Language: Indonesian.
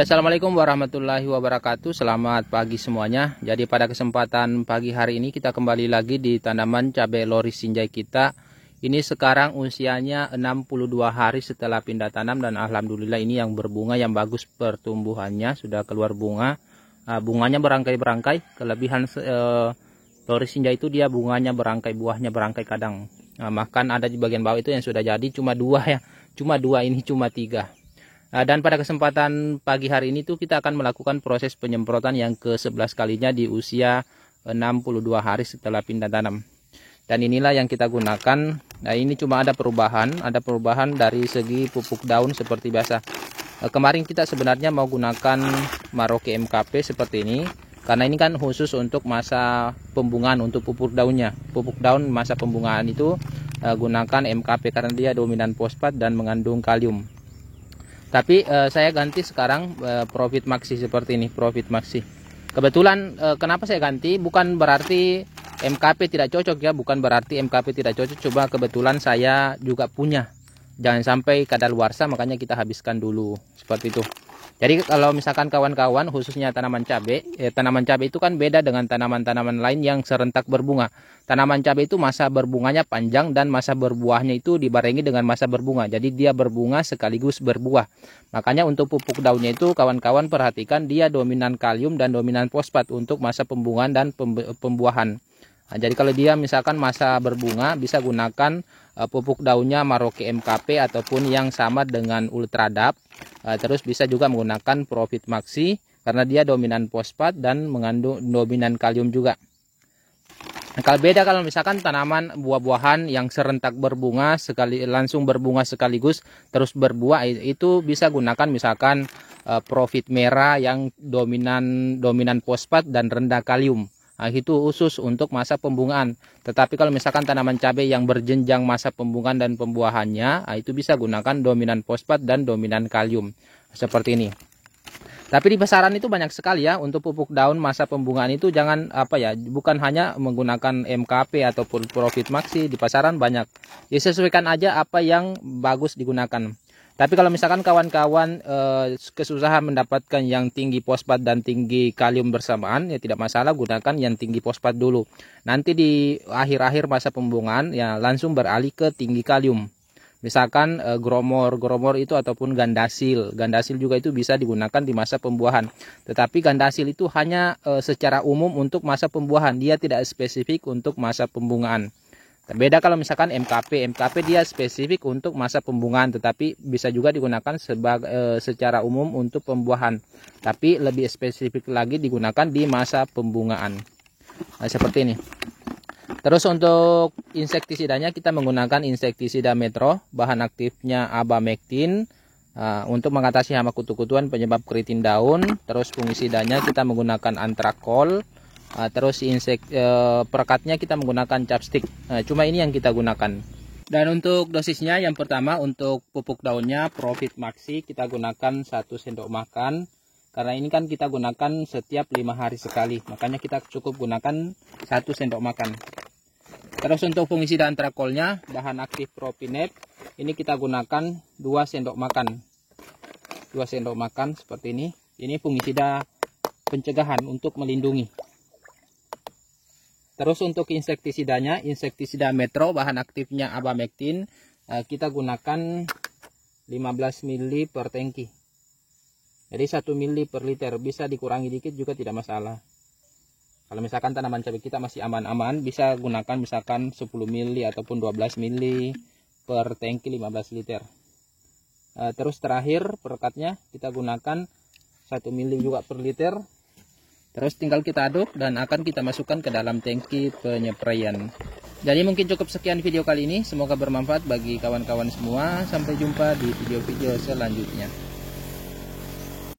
Ya, assalamualaikum warahmatullahi wabarakatuh. Selamat pagi semuanya. Jadi pada kesempatan pagi hari ini kita kembali lagi di tanaman cabai Loris Sinjai kita. Ini sekarang usianya 62 hari setelah pindah tanam dan alhamdulillah ini yang berbunga, yang bagus pertumbuhannya, sudah keluar bunga. Bunganya berangkai-berangkai. Kelebihan Loris Sinjai itu dia bunganya berangkai, buahnya berangkai kadang. Bahkan ada di bagian bawah itu yang sudah jadi cuma dua ya. Cuma dua, ini cuma tiga. Dan pada kesempatan pagi hari ini tuh kita akan melakukan proses penyemprotan yang ke-11 kalinya di usia 62 hari setelah pindah tanam. Dan inilah yang kita gunakan. Nah, ini cuma ada perubahan dari segi pupuk daun seperti biasa. Kemarin kita sebenarnya mau gunakan Maroke MKP seperti ini, karena ini kan khusus untuk masa pembungaan untuk pupuk daunnya. Pupuk daun masa pembungaan itu gunakan MKP karena dia dominan fosfat dan mengandung kalium. Tapi saya ganti sekarang Profit Maxi seperti ini, Profit Maxi. Kebetulan kenapa saya ganti? Bukan berarti MKP tidak cocok ya, bukan berarti MKP tidak cocok. Coba kebetulan saya juga punya. Jangan sampai kadaluarsa, makanya kita habiskan dulu seperti itu. Jadi kalau misalkan kawan-kawan khususnya tanaman cabai itu kan beda dengan tanaman-tanaman lain yang serentak berbunga. Tanaman cabai itu masa berbunganya panjang dan masa berbuahnya itu dibarengi dengan masa berbunga. Jadi dia berbunga sekaligus berbuah. Makanya untuk pupuk daunnya itu kawan-kawan perhatikan dia dominan kalium dan dominan fosfat untuk masa pembungaan dan pembuahan. Nah, jadi kalau dia misalkan masa berbunga bisa gunakan pupuk daunnya Maroke MKP ataupun yang sama dengan Ultradap. Terus bisa juga menggunakan Profit Maxi karena dia dominan fosfat dan mengandung dominan kalium juga. Nah, kalau beda kalau misalkan tanaman buah-buahan yang serentak berbunga langsung berbunga sekaligus terus berbuah, itu bisa gunakan misalkan Profit Merah yang dominan fosfat dan rendah kalium. Nah, itu khusus untuk masa pembungaan. Tetapi kalau misalkan tanaman cabai yang berjenjang masa pembungaan dan pembuahannya, itu bisa gunakan dominan fosfat dan dominan kalium. Seperti ini. Tapi di pasaran itu banyak sekali ya untuk pupuk daun masa pembungaan itu, jangan bukan hanya menggunakan MKP ataupun Profit Maxi, di pasaran banyak. Ya sesuaikan aja apa yang bagus digunakan. Tapi kalau misalkan kawan-kawan kesusahan mendapatkan yang tinggi fosfat dan tinggi kalium bersamaan, ya tidak masalah, gunakan yang tinggi fosfat dulu. Nanti di akhir-akhir masa pembungaan ya langsung beralih ke tinggi kalium. Misalkan gromor itu ataupun gandasil. Gandasil juga itu bisa digunakan di masa pembuahan. Tetapi gandasil itu hanya secara umum untuk masa pembuahan, dia tidak spesifik untuk masa pembungaan. Beda kalau misalkan MKP dia spesifik untuk masa pembungaan, tetapi bisa juga digunakan secara umum untuk pembuahan. Tapi lebih spesifik lagi digunakan di masa pembungaan. Nah, seperti ini. Terus untuk insektisidanya kita menggunakan insektisida Metro, bahan aktifnya abamectin untuk mengatasi hama kutu-kutuan penyebab keriting daun. Terus fungisidanya kita menggunakan Antrakol. Terus perekatnya kita menggunakan chapstick. Cuma ini yang kita gunakan. Dan untuk dosisnya yang pertama untuk pupuk daunnya Profit Maxi kita gunakan 1 sendok makan. Karena ini kan kita gunakan setiap 5 hari sekali. Makanya kita cukup gunakan 1 sendok makan. Terus untuk fungisida Antrakolnya bahan aktif Propinep ini kita gunakan 2 sendok makan. 2 sendok makan seperti ini. Ini fungisida pencegahan untuk melindungi. Terus untuk insektisidanya, insektisida Metro bahan aktifnya abamectin kita gunakan 15 ml per tangki. Jadi 1 ml per liter, bisa dikurangi dikit juga tidak masalah. Kalau misalkan tanaman cabai kita masih aman-aman, bisa gunakan misalkan 10 ml ataupun 12 ml per tangki 15 liter. Terus terakhir perekatnya kita gunakan 1 ml juga per liter. Terus tinggal kita aduk dan akan kita masukkan ke dalam tangki penyepraian. Jadi mungkin cukup sekian video kali ini. Semoga bermanfaat bagi kawan-kawan semua. Sampai jumpa di video-video selanjutnya.